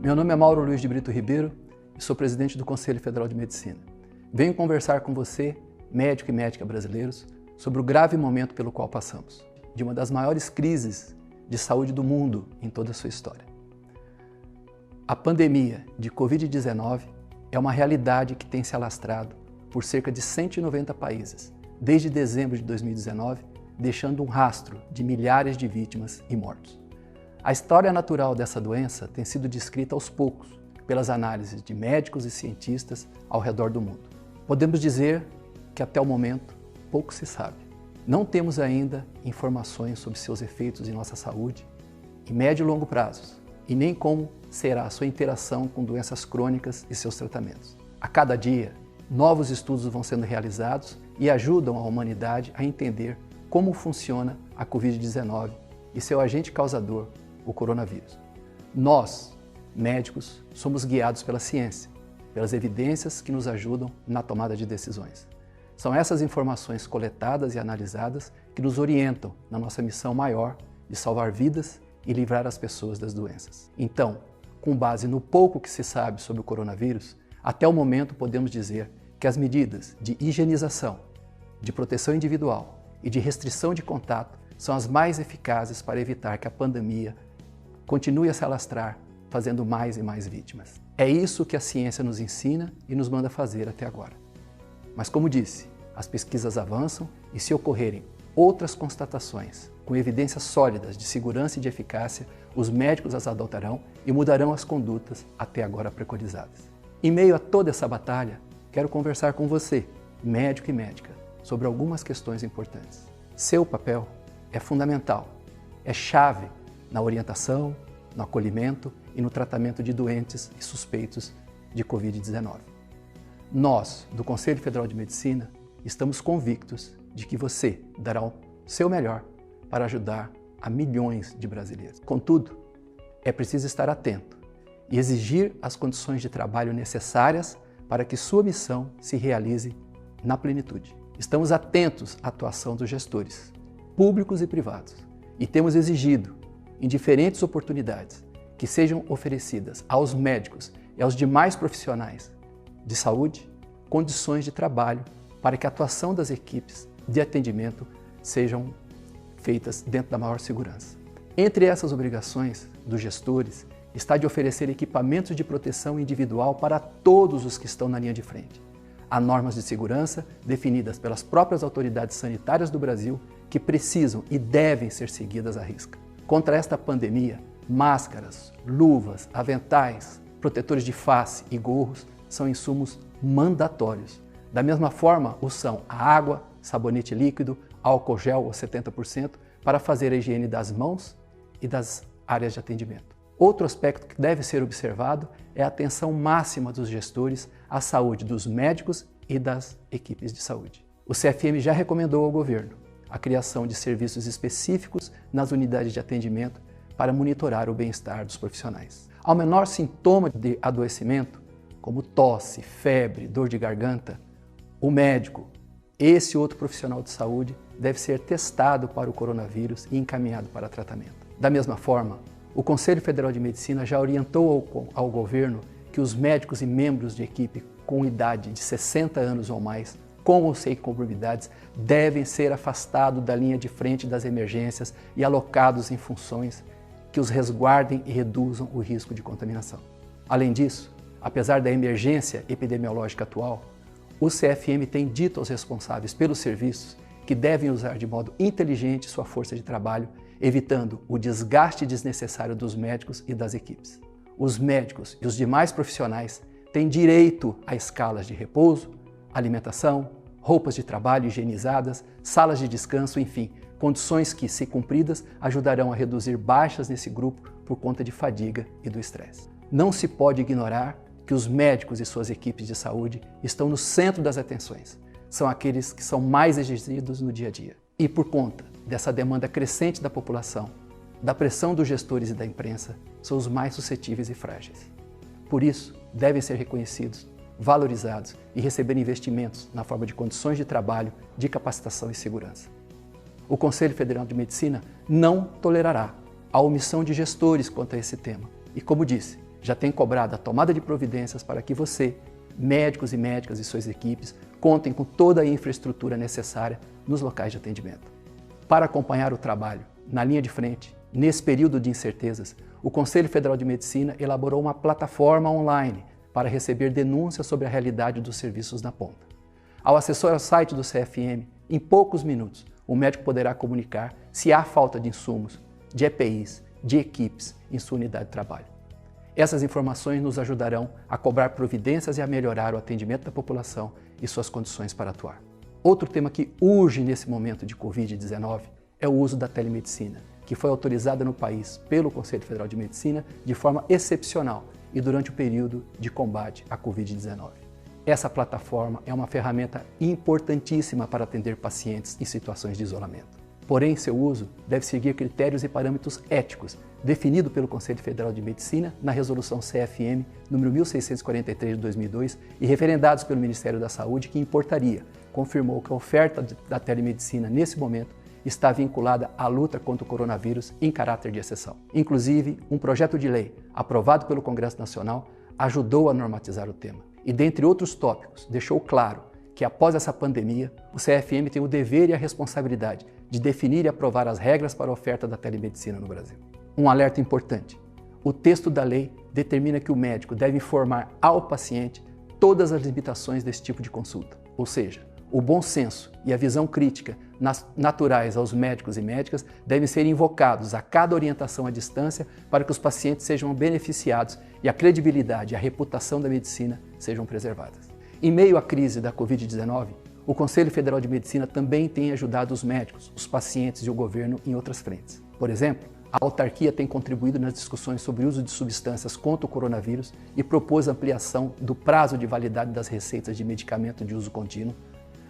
Meu nome é Mauro Luiz de Brito Ribeiro e sou presidente do Conselho Federal de Medicina. Venho conversar com você, médico e médica brasileiros, sobre o grave momento pelo qual passamos, de uma das maiores crises de saúde do mundo em toda a sua história. A pandemia de Covid-19 é uma realidade que tem se alastrado por cerca de 190 países, desde dezembro de 2019, deixando um rastro de milhares de vítimas e mortos. A história natural dessa doença tem sido descrita aos poucos pelas análises de médicos e cientistas ao redor do mundo. Podemos dizer que até o momento pouco se sabe. Não temos ainda informações sobre seus efeitos em nossa saúde, em médio e longo prazos, e nem como será a sua interação com doenças crônicas e seus tratamentos. A cada dia, novos estudos vão sendo realizados e ajudam a humanidade a entender como funciona a Covid-19 e seu agente causador, o coronavírus. Nós, médicos, somos guiados pela ciência, pelas evidências que nos ajudam na tomada de decisões. São essas informações coletadas e analisadas que nos orientam na nossa missão maior de salvar vidas e livrar as pessoas das doenças. Então, com base no pouco que se sabe sobre o coronavírus, até o momento podemos dizer que as medidas de higienização, de proteção individual e de restrição de contato são as mais eficazes para evitar que a pandemia continue a se alastrar, fazendo mais e mais vítimas. É isso que a ciência nos ensina e nos manda fazer até agora. Mas como disse, as pesquisas avançam e se ocorrerem outras constatações com evidências sólidas de segurança e de eficácia, os médicos as adotarão e mudarão as condutas até agora preconizadas. Em meio a toda essa batalha, quero conversar com você, médico e médica, sobre algumas questões importantes. Seu papel é fundamental, é chave na orientação, no acolhimento e no tratamento de doentes e suspeitos de Covid-19. Nós, do Conselho Federal de Medicina, estamos convictos de que você dará o seu melhor para ajudar a milhões de brasileiros. Contudo, é preciso estar atento e exigir as condições de trabalho necessárias para que sua missão se realize na plenitude. Estamos atentos à atuação dos gestores, públicos e privados, e temos exigido, em diferentes oportunidades, que sejam oferecidas aos médicos e aos demais profissionais de saúde condições de trabalho para que a atuação das equipes de atendimento sejam feitas dentro da maior segurança. Entre essas obrigações dos gestores está de oferecer equipamentos de proteção individual para todos os que estão na linha de frente. Há normas de segurança definidas pelas próprias autoridades sanitárias do Brasil que precisam e devem ser seguidas à risca. Contra esta pandemia, máscaras, luvas, aventais, protetores de face e gorros são insumos mandatórios. Da mesma forma, o são a água, sabonete líquido, álcool gel ou 70% para fazer a higiene das mãos e das áreas de atendimento. Outro aspecto que deve ser observado é a atenção máxima dos gestores à saúde dos médicos e das equipes de saúde. O CFM já recomendou ao governo a criação de serviços específicos nas unidades de atendimento para monitorar o bem-estar dos profissionais. Ao menor sintoma de adoecimento, como tosse, febre, dor de garganta, o médico, esse outro profissional de saúde, deve ser testado para o coronavírus e encaminhado para tratamento. Da mesma forma, o Conselho Federal de Medicina já orientou ao governo que os médicos e membros de equipe com idade de 60 anos ou mais, com ou sem comorbidades, devem ser afastados da linha de frente das emergências e alocados em funções que os resguardem e reduzam o risco de contaminação. Além disso, apesar da emergência epidemiológica atual, o CFM tem dito aos responsáveis pelos serviços que devem usar de modo inteligente sua força de trabalho, evitando o desgaste desnecessário dos médicos e das equipes. Os médicos e os demais profissionais têm direito a escalas de repouso, alimentação, roupas de trabalho higienizadas, salas de descanso, enfim, condições que, se cumpridas, ajudarão a reduzir baixas nesse grupo por conta de fadiga e do estresse. Não se pode ignorar que os médicos e suas equipes de saúde estão no centro das atenções. São aqueles que são mais exigidos no dia a dia. E por conta dessa demanda crescente da população, da pressão dos gestores e da imprensa, são os mais suscetíveis e frágeis. Por isso, devem ser reconhecidos, valorizados e receber investimentos na forma de condições de trabalho, de capacitação e segurança. O Conselho Federal de Medicina não tolerará a omissão de gestores quanto a esse tema. E como disse, já tem cobrado a tomada de providências para que você, médicos e médicas e suas equipes, contem com toda a infraestrutura necessária nos locais de atendimento. Para acompanhar o trabalho na linha de frente, nesse período de incertezas, o Conselho Federal de Medicina elaborou uma plataforma online para receber denúncias sobre a realidade dos serviços na ponta. Ao acessar o site do CFM, em poucos minutos, o médico poderá comunicar se há falta de insumos, de EPIs, de equipes em sua unidade de trabalho. Essas informações nos ajudarão a cobrar providências e a melhorar o atendimento da população e suas condições para atuar. Outro tema que urge nesse momento de Covid-19 é o uso da telemedicina, que foi autorizada no país pelo Conselho Federal de Medicina de forma excepcional e durante o período de combate à Covid-19. Essa plataforma é uma ferramenta importantíssima para atender pacientes em situações de isolamento. Porém, seu uso deve seguir critérios e parâmetros éticos definidos pelo Conselho Federal de Medicina na Resolução CFM número 1643 de 2002 e referendados pelo Ministério da Saúde, que em portaria confirmou que a oferta da telemedicina nesse momento está vinculada à luta contra o coronavírus em caráter de exceção. Inclusive, um projeto de lei aprovado pelo Congresso Nacional ajudou a normatizar o tema e, dentre outros tópicos, deixou claro que após essa pandemia, o CFM tem o dever e a responsabilidade de definir e aprovar as regras para a oferta da telemedicina no Brasil. Um alerta importante: o texto da lei determina que o médico deve informar ao paciente todas as limitações desse tipo de consulta, ou seja, o bom senso e a visão crítica naturais aos médicos e médicas devem ser invocados a cada orientação à distância para que os pacientes sejam beneficiados e a credibilidade e a reputação da medicina sejam preservadas. Em meio à crise da Covid-19, o Conselho Federal de Medicina também tem ajudado os médicos, os pacientes e o governo em outras frentes. Por exemplo, a autarquia tem contribuído nas discussões sobre o uso de substâncias contra o coronavírus e propôs ampliação do prazo de validade das receitas de medicamento de uso contínuo.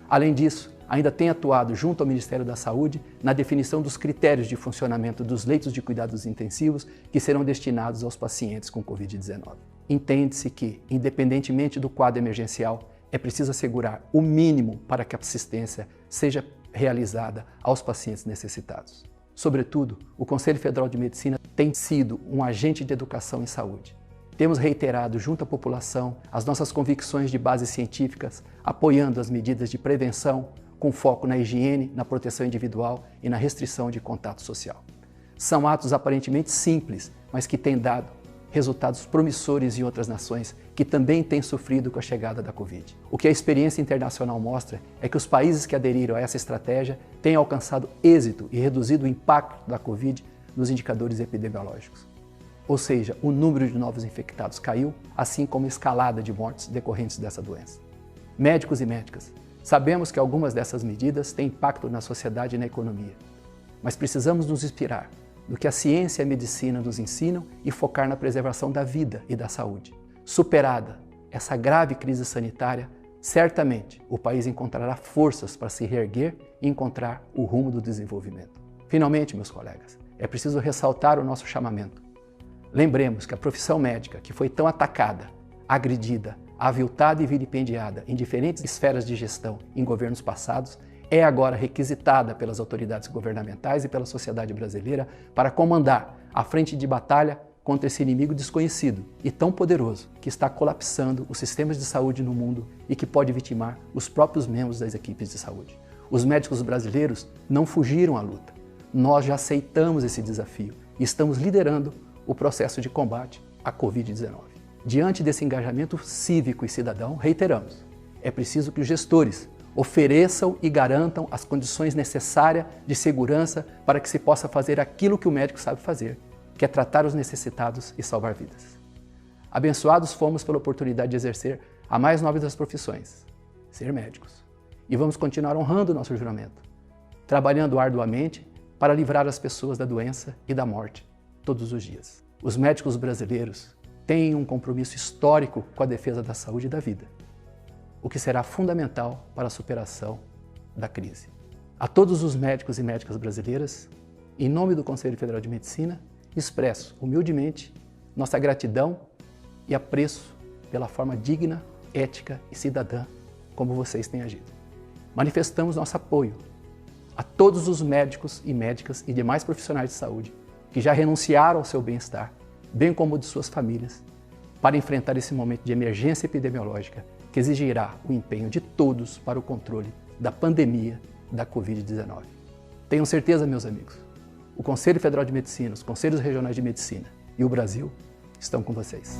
Além disso, ainda tem atuado junto ao Ministério da Saúde na definição dos critérios de funcionamento dos leitos de cuidados intensivos que serão destinados aos pacientes com Covid-19. Entende-se que, independentemente do quadro emergencial, é preciso assegurar o mínimo para que a assistência seja realizada aos pacientes necessitados. Sobretudo, o Conselho Federal de Medicina tem sido um agente de educação em saúde. Temos reiterado junto à população as nossas convicções de base científicas, apoiando as medidas de prevenção, com foco na higiene, na proteção individual e na restrição de contato social. São atos aparentemente simples, mas que têm dado resultados promissores em outras nações que também têm sofrido com a chegada da Covid. O que a experiência internacional mostra é que os países que aderiram a essa estratégia têm alcançado êxito e reduzido o impacto da Covid nos indicadores epidemiológicos. Ou seja, o número de novos infectados caiu, assim como a escalada de mortes decorrentes dessa doença. Médicos e médicas, sabemos que algumas dessas medidas têm impacto na sociedade e na economia, mas precisamos nos inspirar no que a ciência e a medicina nos ensinam e focar na preservação da vida e da saúde. Superada essa grave crise sanitária, certamente o país encontrará forças para se reerguer e encontrar o rumo do desenvolvimento. Finalmente, meus colegas, é preciso ressaltar o nosso chamamento. Lembremos que a profissão médica, que foi tão atacada, agredida, aviltada e vilipendiada em diferentes esferas de gestão em governos passados, é agora requisitada pelas autoridades governamentais e pela sociedade brasileira para comandar a frente de batalha contra esse inimigo desconhecido e tão poderoso que está colapsando os sistemas de saúde no mundo e que pode vitimar os próprios membros das equipes de saúde. Os médicos brasileiros não fugiram à luta. Nós já aceitamos esse desafio e estamos liderando o processo de combate à Covid-19. Diante desse engajamento cívico e cidadão, reiteramos, é preciso que os gestores ofereçam e garantam as condições necessárias de segurança para que se possa fazer aquilo que o médico sabe fazer, que é tratar os necessitados e salvar vidas. Abençoados fomos pela oportunidade de exercer a mais nobre das profissões, ser médicos. E vamos continuar honrando o nosso juramento, trabalhando arduamente para livrar as pessoas da doença e da morte todos os dias. Os médicos brasileiros têm um compromisso histórico com a defesa da saúde e da vida, o que será fundamental para a superação da crise. A todos os médicos e médicas brasileiras, em nome do Conselho Federal de Medicina, expresso humildemente nossa gratidão e apreço pela forma digna, ética e cidadã como vocês têm agido. Manifestamos nosso apoio a todos os médicos e médicas e demais profissionais de saúde que já renunciaram ao seu bem-estar, bem como o de suas famílias, para enfrentar esse momento de emergência epidemiológica que exigirá o empenho de todos para o controle da pandemia da Covid-19. Tenham certeza, meus amigos, o Conselho Federal de Medicina, os Conselhos Regionais de Medicina e o Brasil estão com vocês.